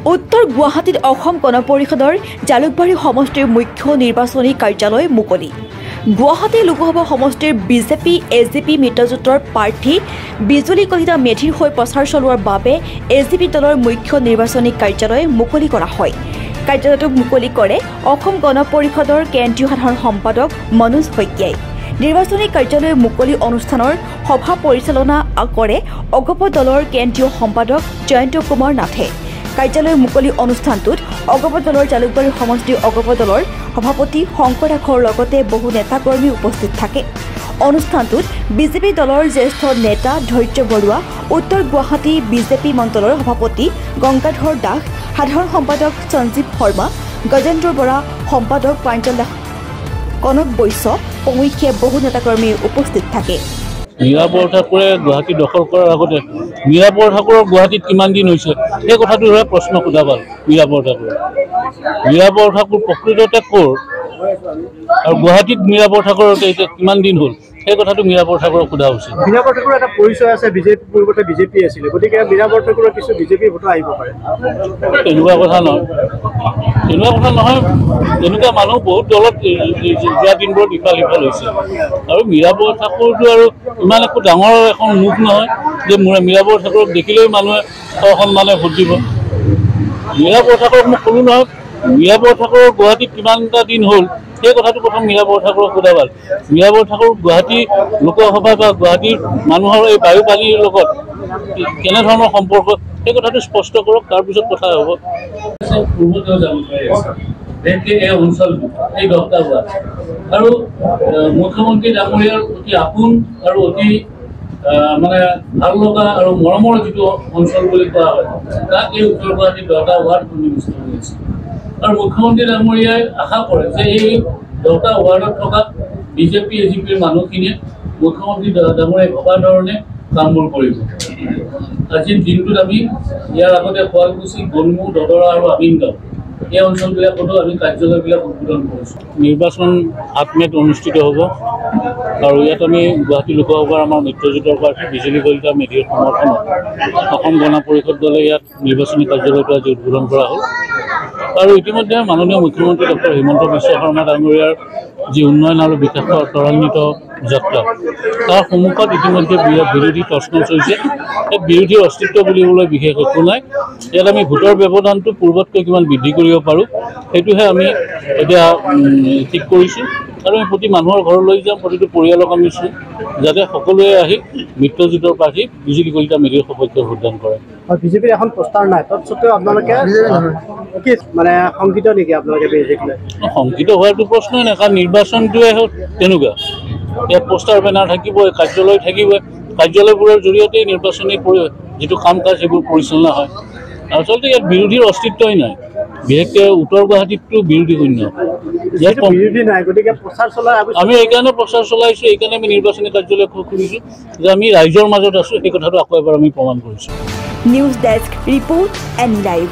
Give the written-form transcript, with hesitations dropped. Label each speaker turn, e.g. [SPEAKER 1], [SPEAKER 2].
[SPEAKER 1] উত্তৰ গুৱাহাটীত অসম গণ পৰিষদৰ জালুকবাৰী সমষ্টিৰ মুখ্য নিৰ্বাচনী কাৰ্যালয় মুকলি। গুৱাহাটী লোকসভা সমষ্টিৰ বিজেপি এজিপি মিত্ৰজোঁটৰ প্ৰাৰ্থী বিজুলী কলিতা মেধিৰ হৈ প্ৰচাৰ চলোৱাৰ বাবে এজিপি দলৰ মুখ্য নিৰ্বাচনী কাৰ্যালয় মুকলি কৰা হয়। কাৰ্যালয়টো মুকলি কৰে অসম গণ পৰিষদৰ কেন্দ্ৰীয় সাধাৰণ সম্পাদক মনোজ শইকীয়াই। নিৰ্বাচনী কাৰ্যালয় মুকলি অনুষ্ঠানৰ সভা পৰিচালনা কৰে অগপ দলৰ কেন্দ্ৰীয় সম্পাদক জয়ন্ত কুমাৰ নাথে। কাৰ্যালয় মুকলি অনুষ্ঠানটোত অগপ দলৰ জালুকবাৰী সমষ্টিৰ অগপ দলৰ সভাপতি শংকৰ দাসৰ লগতে বহু নেতাকৰ্মী উপস্থিত থাকে। অনুষ্ঠানটোত বিজেপি দলৰ জ্যেষ্ঠ নেতা ধৈৰ্য বৰুৱা, উত্তৰ গুৱাহাটী বিজেপি মণ্ডলৰ সভাপতি গংগাধৰ দাস, সাধাৰণ সম্পাদক সঞ্জীৱ শৰ্মা, গজেন্দ্ৰ বৰা, সম্পাদক প্ৰাঞ্জল দাস, কনক বৈশ্য প্ৰমুখ্যে বহু নেতাকৰ্মী উপস্থিত থাকে।
[SPEAKER 2] মীৰাবৰ ঠাকুৰে গুৱাহাটী দখল কৰাৰ আগতে মীৰাবৰ ঠাকুৰৰ গুৱাহাটীত কিমান দিন হৈছে সেই কথাটোহে প্ৰশ্ন সোধা পাল। মীৰাবৰ ঠাকুৰ প্ৰকৃততে ক'ৰ আৰু গুৱাহাটীত মীৰাবৰ ঠাকুৰৰ এতিয়া কিমান দিন হ'ল সেই কথাটো মীৰাবৰ ঠাকুৰক সোধা হৈছে।
[SPEAKER 3] মীৰাবৰ ঠাকুৰৰ এটা পৰিচয় আছে, বিজেপি পূৰ্বতে বিজেপি আছিলে, গতিকে মীৰাবৰ ঠাকুৰৰ কিছু বিজেপি ভোট আহিব পাৰে।
[SPEAKER 2] তেনেকুৱা কথা নহয়, তেনেকুৱা মানুহ বহুত দলত যোৱা দিনবোৰত ইফাল সিফাল হৈছে। আৰু মীৰাবৰ ঠাকুৰটো আৰু ইমান একো ডাঙৰ এখন মুখ নহয় যে মীৰাবৰ ঠাকুৰক দেখিলেই মানুহে সন্মানে ভোট দিব। মীৰাবৰ ঠাকুৰক মই ক'লো নহয়, মীৰাবৰ ঠাকুৰৰ গুৱাহাটীত কিমানটা দিন হ'ল সেই কথাটো প্ৰথম মীৰাবৰ ঠাকুৰক সোধা ভাল। মীৰাবৰ ঠাকুৰ গুৱাহাটী লোকসভা বা গুৱাহাটীৰ মানুহৰ এই বায়ু পানীৰ লগত কেনেধৰণৰ সম্পৰ্ক সেই কথাটো স্পষ্ট কৰক, তাৰপিছত কথা হ'ব। এই অঞ্চলটো এই 10টা ৱাৰ্ড আৰু মুখ্যমন্ত্ৰী ডাঙৰীয়াৰ অতি আপোন আৰু অতি মানে ভাল লগা আৰু মৰমৰ যিটো অঞ্চল বুলি কোৱা হয়, তাত এই উত্তৰ গুৱাহাটীৰ 10টা ৱাৰ্ড সন্নিৱিষ্ট হৈ আছে। আৰু মুখ্যমন্ত্ৰী ডাঙৰীয়াই আশা কৰে যে এই 10টা ৱাৰ্ডত থকা বিজেপি এজিপিৰ মানুহখিনিয়ে মুখ্যমন্ত্ৰী ডাঙৰীয়াই ভবা ধৰণে কামবোৰ কৰিব। আজিৰ দিনটোত আমি ইয়াৰ আগতে শুৱালকুছি, গলমু, দদৰা আৰু আমিনগাঁও এই অঞ্চলবিলাকতো আমি কাৰ্যালয়বিলাক উদ্বোধন কৰিছোঁ। নিৰ্বাচন 7 মে'ত অনুষ্ঠিত হ'ব আৰু ইয়াত আমি গুৱাহাটী লোকসভাৰ আমাৰ মিত্ৰজোঁটৰ প্ৰাৰ্থী বিজুলী কলিতা মেধিৰ সমৰ্থনত অসম গণ পৰিষদ দলে ইয়াত নিৰ্বাচনী কাৰ্যালয়টো আজি উদ্বোধন কৰা হ'ল। আৰু ইতিমধ্যে মাননীয় মুখ্যমন্ত্ৰী ডক্টৰ হিমন্ত বিশ্ব শৰ্মা ডাঙৰীয়াৰ যি উন্নয়ন আৰু বিকাশৰ ত্বৰান্বিত যাত্ৰা, তাৰ সন্মুখত ইতিমধ্যে বিৰোধী তছনছ হৈছে। এই বিৰোধীৰ অস্তিত্ব বুলিবলৈ বিশেষ একো নাই। ইয়াত আমি ভোটৰ ব্যৱধানটো পূৰ্বতকৈ কিমান বৃদ্ধি কৰিব পাৰোঁ সেইটোহে আমি এতিয়া ঠিক কৰিছোঁ। আৰু আমি প্ৰতি মানুহৰ ঘৰলৈ যাম, প্ৰতিটো পৰিয়ালক আমি চোঁ যাতে সকলোৱে আহি মিত্ৰজোঁটৰ প্ৰাৰ্থী বিজুলী কলিতা মেধিৰ সপক্ষে ভোটদান কৰে।
[SPEAKER 3] বিজেপিৰ এখন পোষ্টাৰ নাই, তৎসত্ত্বেও আপোনালোকে মানে শংকিত নেকি আপোনালোকে বিজেপিলৈ?
[SPEAKER 2] শংকিত হোৱাটো প্ৰশ্নই নাই, কাৰণ নিৰ্বাচনটোৱে তেনেকুৱা। ইয়াত পোষ্টাৰ বেনাৰ থাকিবই, কাৰ্যালয় থাকিবই, কাৰ্যালয়বোৰৰ জৰিয়তেই নিৰ্বাচনী যিটো কাম কাজ সেইবোৰ পৰিচালনা হয়। আচলতে ইয়াত বিৰোধীৰ অস্তিত্বই নাই, বিশেষকৈ উত্তৰ গুৱাহাটীতটো বিৰোধী শূন্য। আমি এইকাৰণে প্ৰচাৰ চলাইছোঁ, এইকাৰণে আমি নিৰ্বাচনী কাৰ্যালয় খুলিছোঁ যে আমি ৰাইজৰ মাজত আছোঁ, সেই কথাটো আকৌ এবাৰ আমি প্ৰমাণ কৰিছোঁ।
[SPEAKER 1] News desk report and live.